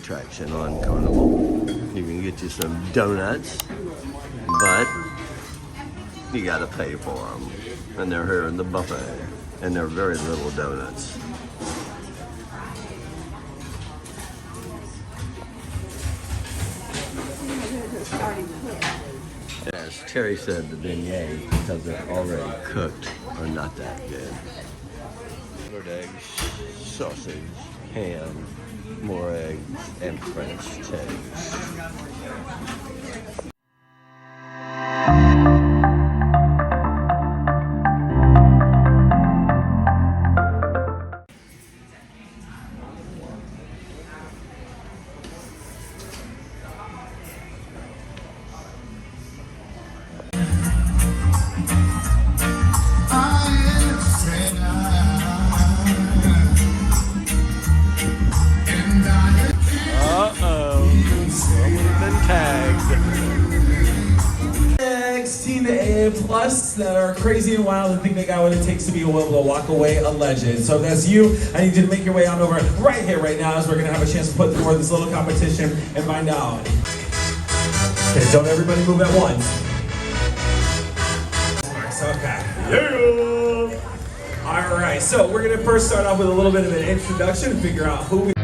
attraction on Carnival. You can get you some donuts, but you gotta pay for them. And they're here in the buffet, and they're very little donuts. As Terry said, the beignets, because they're already cooked, are not that good. Scrambled eggs, sausage, ham, more eggs, and French toast. Plus that are crazy and wild and think they got what it takes to be able to walk away a legend. So if that's you, I need you to make your way on over right here, right now, as we're going to have a chance to put forward this little competition and find out. Okay, don't everybody move at once. Okay. Yeah. All right, so we're going to first start off with a little bit of an introduction and figure out who we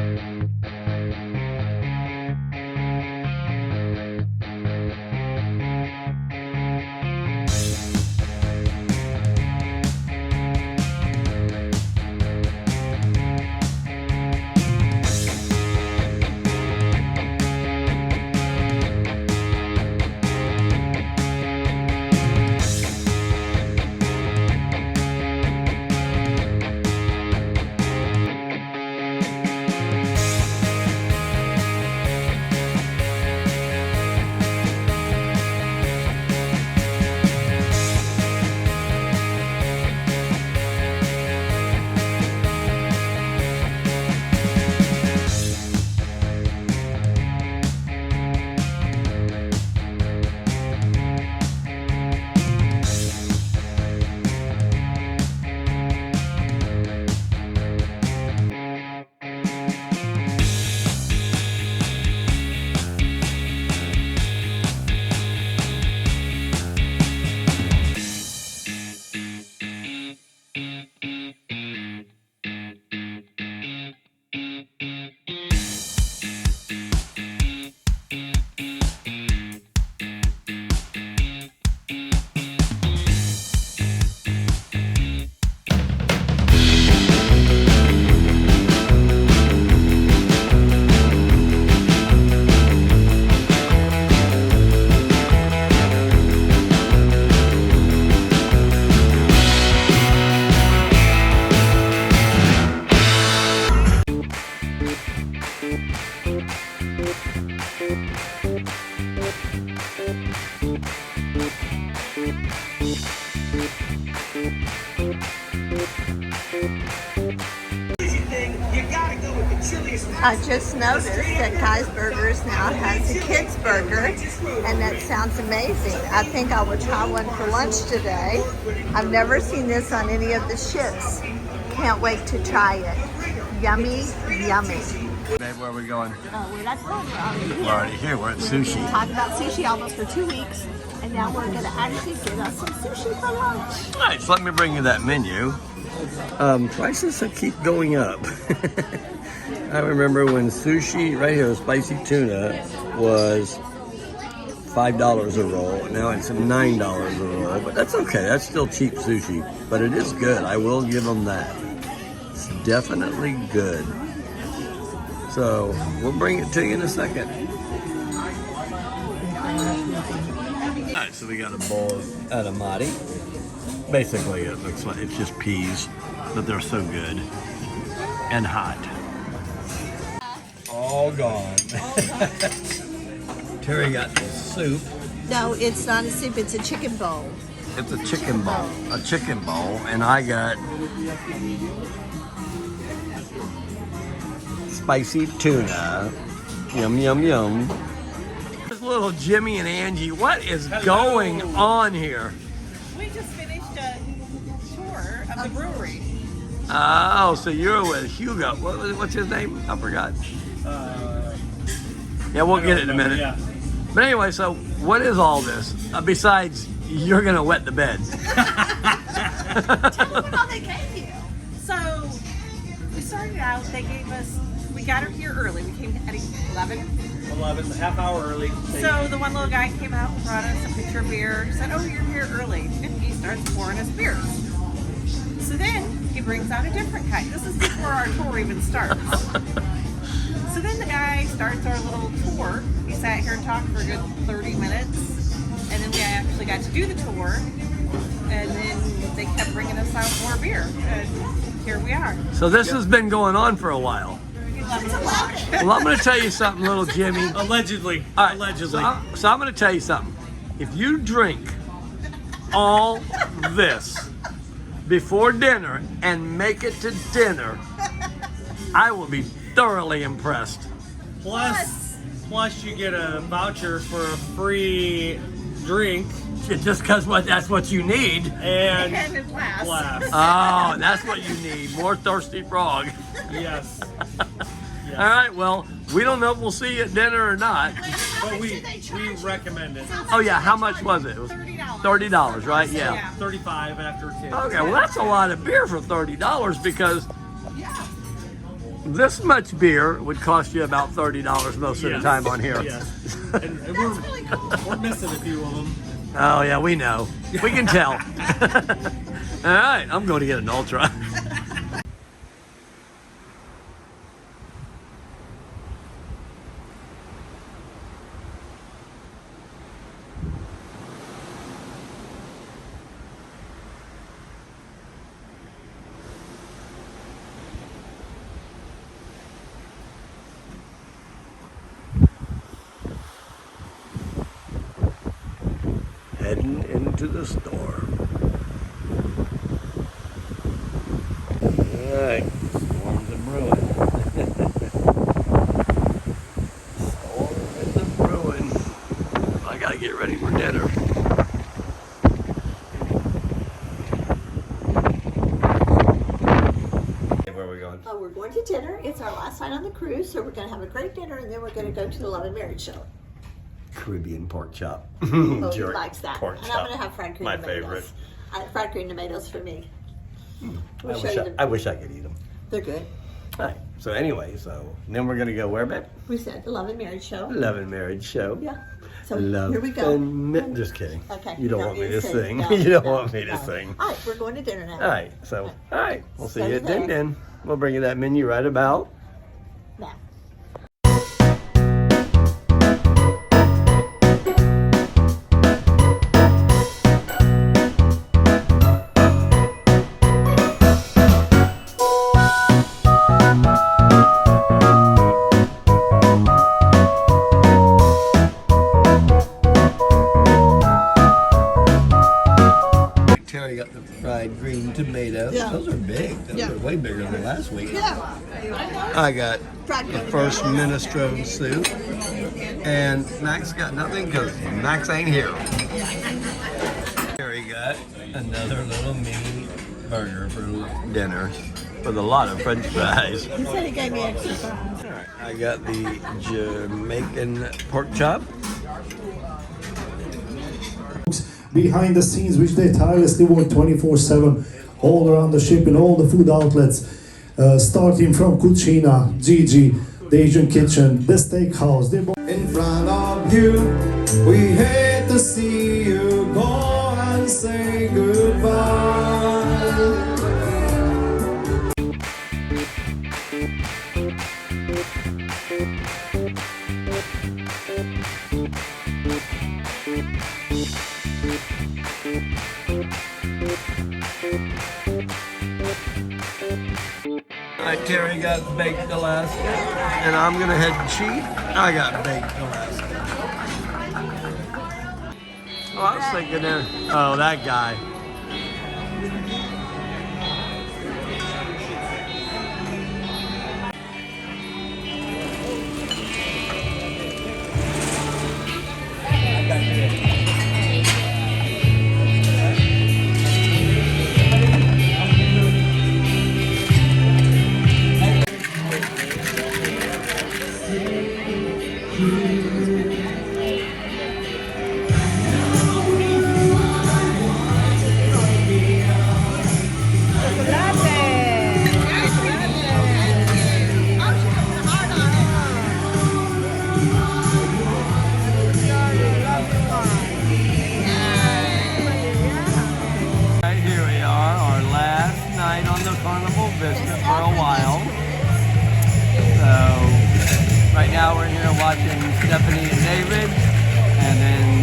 I just noticed that Guy's Burgers now has a kids burger, and that sounds amazing. I think I will try one for lunch today. I've never seen this on any of the ships. Can't wait to try it. Yummy, yummy. Babe, where are we going? We're not going. We're already here. We're at sushi. Talked about sushi almost for 2 weeks, and now we're going to actually get us some sushi for lunch. All right, so let me bring you that menu. Prices that keep going up. I remember when sushi, right here, spicy tuna, was $5 a roll. Now it's $9 a roll, but that's okay. That's still cheap sushi, but it is good. I will give them that. It's definitely good. So we'll bring it to you in a second. All right, so we got a bowl of edamame. Basically, it looks like it's just peas, but they're so good and hot. All gone. Terry got the soup. No, it's not a soup. It's a chicken bowl. It's a chicken bowl. A chicken bowl. And I got spicy tuna. Yum, yum, yum. There's little Jimmy and Angie. What is going on here? We just finished a tour of the brewery. Oh, so you're with Hugo. What's his name? I forgot. Yeah, we'll get it in a minute. Yeah. But anyway, so what is all this? Besides, you're gonna wet the bed. Tell me what all they gave you. So we started out. They gave us. We got her here early. We came at 11. 11, half hour early. So the one little guy came out and brought us a pitcher of beer. Said, "Oh, you're here early," and he starts pouring us beers. So then he brings out a different kind. This is before our tour even starts. So then the guy starts our little tour. We sat here and talked for a good 30 minutes, and then we actually got to do the tour. And then they kept bringing us out more beer, and here we are. So this has been going on for a while. Well, I'm going to tell you something, little Jimmy. Allegedly. All right, Allegedly. So I'm going to tell you something. If you drink all this before dinner and make it to dinner, I will be thoroughly impressed. Plus you get a voucher for a free drink Just because that's what you need. and And a glass. glass. Oh, that's what you need. More thirsty frog. Yes. All right, well, we don't know if we'll see you at dinner or not. But we recommend it. Oh, yeah, how much was it? It was $30, right? Yeah. 35 after 10. Okay, well, that's a lot of beer for $30 because this much beer would cost you about $30 most of the time on here. Yes. And we're missing a few of them. Oh, yeah, we know. We can tell. All right, I'm going to get an Ultra. Heading into the store. All right, storms are brewing. Storms are brewing. I gotta get ready for dinner. Where are we going? Oh, we're going to dinner. It's our last night on the cruise, so we're going to have a great dinner, and then we're going to go to the Love and Marriage show. Caribbean pork chop. Oh, he likes that. Pork And chop. I'm going to have fried green My tomatoes. favorite. Fried green tomatoes for me. We'll I show wish you I, them. I wish I could eat them. They're good. All right. So anyway, then we're gonna go where, babe? We said the Love and Marriage show. Love and Marriage show. Yeah. So Love here we go. Just kidding. Okay. You don't want me to sing. No, You don't no, want me to no. sing. All right, we're going to dinner now. All right. So, all right. We'll see See you you at Din there. Din. We'll bring you that menu right about. Now. Terry got the fried green tomatoes. Yeah. Those are big. Those Yeah. are way bigger than last week. Yeah. I got Fried the green first tomatoes. minestrone soup, and Max got nothing because Max ain't here. Terry got another little mini burger for dinner with a lot of French fries. He said he gave me extra fries. All right, I got the Jamaican pork chop. Behind the scenes, which they tirelessly work 24/7 all around the ship in all the food outlets, starting from Cucina, Gigi, the Asian Kitchen, the Steakhouse. In front of you, we hate to see you go and say goodbye. All right, Terry got baked Alaska, and I'm gonna head cheat. I got baked Alaska. Oh, I was thinking there. Oh, that guy.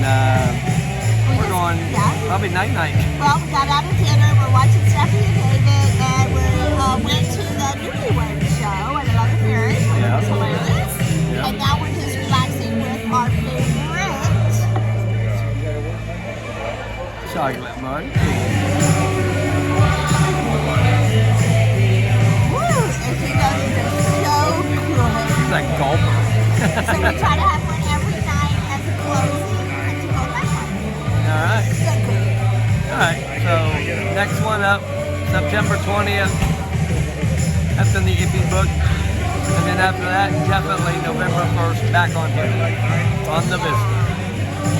we're going probably night-night. Well, we got out of dinner, we're watching Stephanie and David, and we went to the Newlywed Show at Another Marriage, which Yeah. was hilarious. Yeah. And now we're just relaxing with our favorite. Chocolate mug. Woo! And she goes, they're so good. It's like gulper. So we try to have one every night as a closing and to go night night. All right. So good. All right. So next one up, September 20th. That's in the Ippy book. And then after that, definitely November 1st, back on here. On the Vista.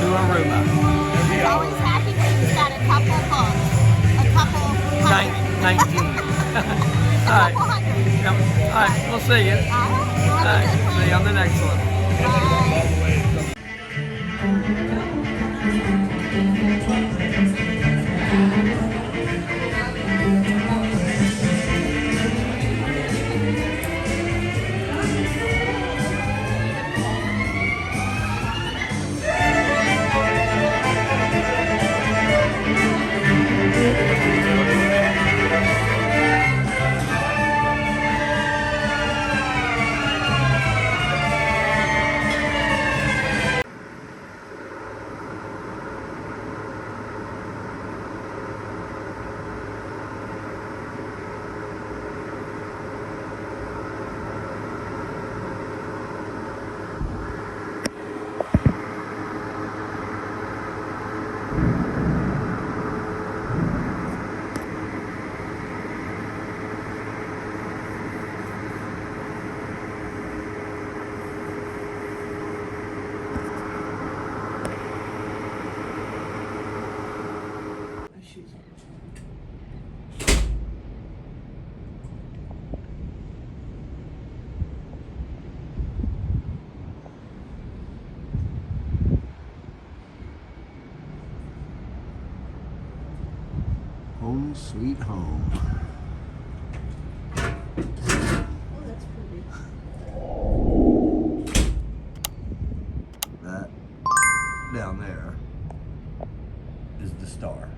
To Aruba. He's always happy when he's got a couple books. A couple hundred. 19. A All right. couple hundred. Yep. All right. We'll see you. All All right. right. Have a See you on the next one. good one. Bye. Home sweet home. That down there is the star.